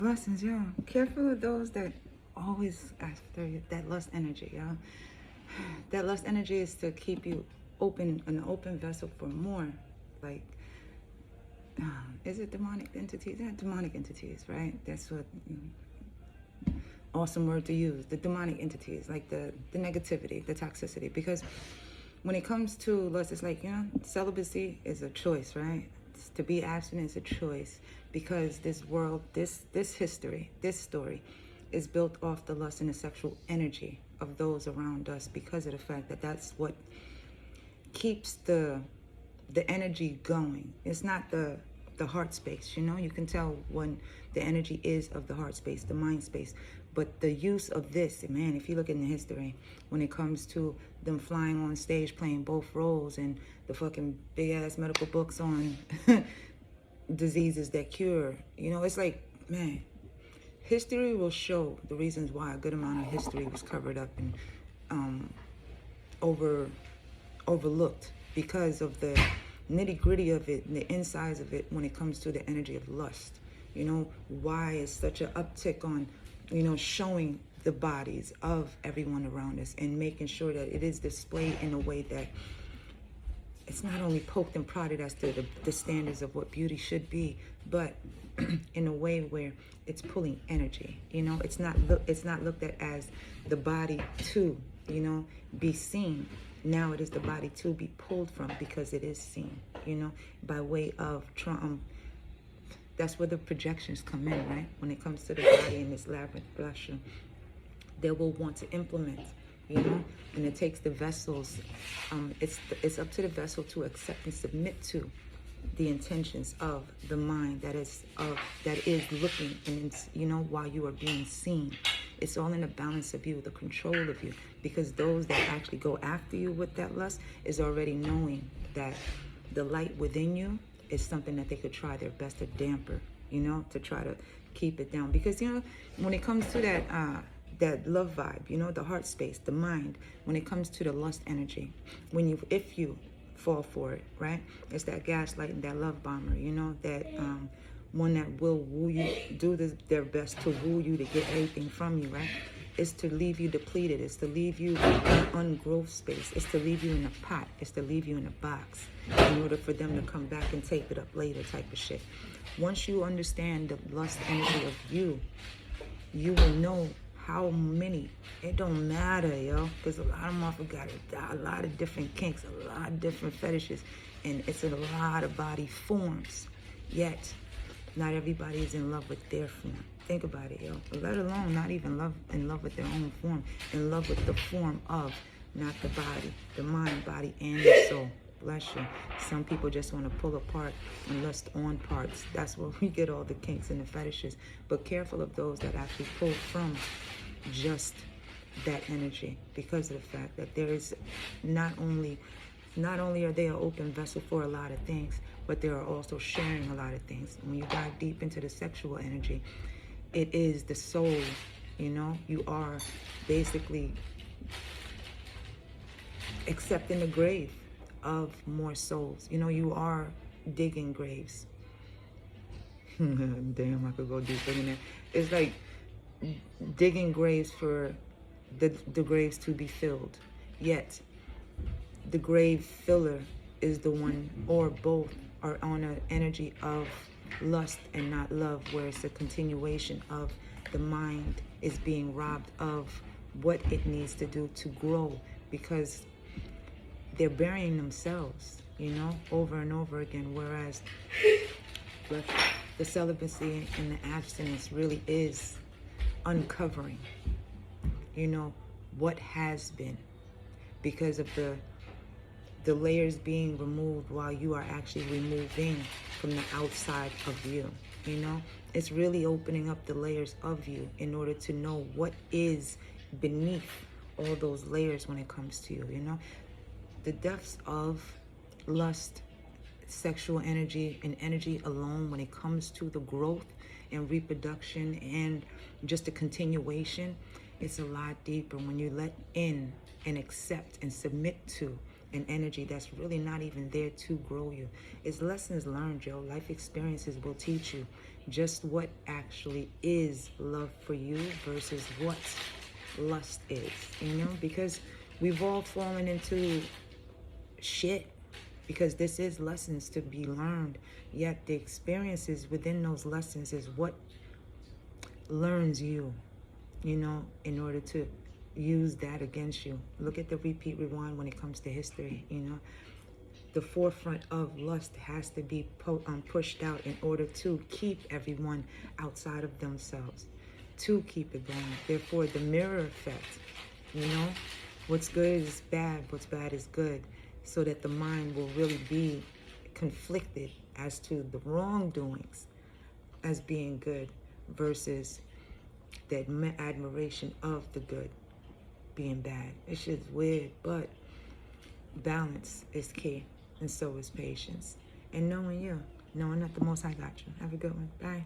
Blessings, yo. Careful of those that always after that lust energy, yo. That lust energy is to keep you open, an open vessel for more. Like, is it demonic entities? Yeah, demonic entities, right? That's what awesome word to use. The demonic entities, like the negativity, the toxicity. Because when it comes to lust, it's like, celibacy is a choice, right? To be abstinent is a choice, because this world, this history, this story is built off the lust and the sexual energy of those around us, because of the fact that that's what keeps the energy going. It's not the heart space, you can tell when the energy is of the heart space, the mind space. But the use of this, man, if you look in the history, when it comes to them flying on stage playing both roles, and the fucking big ass medical books on diseases that cure, it's like, man, history will show the reasons why a good amount of history was covered up and overlooked, because of the nitty-gritty of it and the insides of it when it comes to the energy of lust. Why is such an uptick on showing the bodies of everyone around us, and making sure that it is displayed in a way that it's not only poked and prodded as to the standards of what beauty should be, but in a way where it's pulling energy. It's not looked at as the body to be seen. Now it is the body to be pulled from, because it is seen, by way of that's where the projections come in, right? When it comes to the body in this labyrinth flesh, they will want to implement, and it takes the vessels. It's up to the vessel to accept and submit to the intentions of the mind that is looking, and while you are being seen. It's all in the balance of you, the control of you, because those that actually go after you with that lust is already knowing that the light within you is something that they could try their best to damper, to try to keep it down. Because, when it comes to that love vibe, the heart space, the mind, when it comes to the lust energy, if you fall for it, right? It's that gaslighting, that love bomber, that one that will woo you, do their best to woo you, to get everything from you, right? It's to leave you depleted. It's to leave you in ungrowth space. It's to leave you in a pot. It's to leave you in a box in order for them to come back and take it up later, type of shit. Once you understand the lust energy of you, you will know how many. It don't matter, yo, because a lot of motherfuckers got a lot of different kinks, a lot of different fetishes, and it's a lot of body forms. Yet not everybody is in love with their form. Think about it, yo. Let alone not even in love with their own form, in love with the form of, not the body, the mind, body, and the soul. Bless you. Some people just want to pull apart and lust on parts. That's where we get all the kinks and the fetishes. But careful of those that actually pull from just that energy, because of the fact that there is not only are they an open vessel for a lot of things, but they are also sharing a lot of things. When you dive deep into the sexual energy, it is the soul, you are basically accepting the grave of more souls. You are digging graves. Damn, I could go deeper than that. It's like digging graves for the graves to be filled. Yet the grave filler is the one, or both are on an energy of lust and not love, where it's a continuation of the mind is being robbed of what it needs to do to grow, because they're burying themselves, over and over again. Whereas the celibacy and the abstinence really is uncovering, what has been, because of the layers being removed while you are actually removing from the outside of you. It's really opening up the layers of you in order to know what is beneath all those layers when it comes to you. The depths of lust, sexual energy, and energy alone, when it comes to the growth and reproduction and just a continuation, it's a lot deeper when you let in and accept and submit to an energy that's really not even there to grow you. It's lessons learned, yo. Life experiences will teach you just what actually is love for you versus what lust is, you know, because we've all fallen into shit, because this is lessons to be learned, yet the experiences within those lessons is what learns you, you know, in order to use that against you. Look at the repeat rewind when it comes to history, you know. The forefront of lust has to be pushed out in order to keep everyone outside of themselves, to keep it going. Therefore, the mirror effect, you know, what's good is bad, what's bad is good, so that the mind will really be conflicted as to the wrongdoings as being good versus the admiration of the good being bad. It's just weird, but balance is key, and so is patience. And knowing you, knowing that the Most High got you. Have a good one. Bye.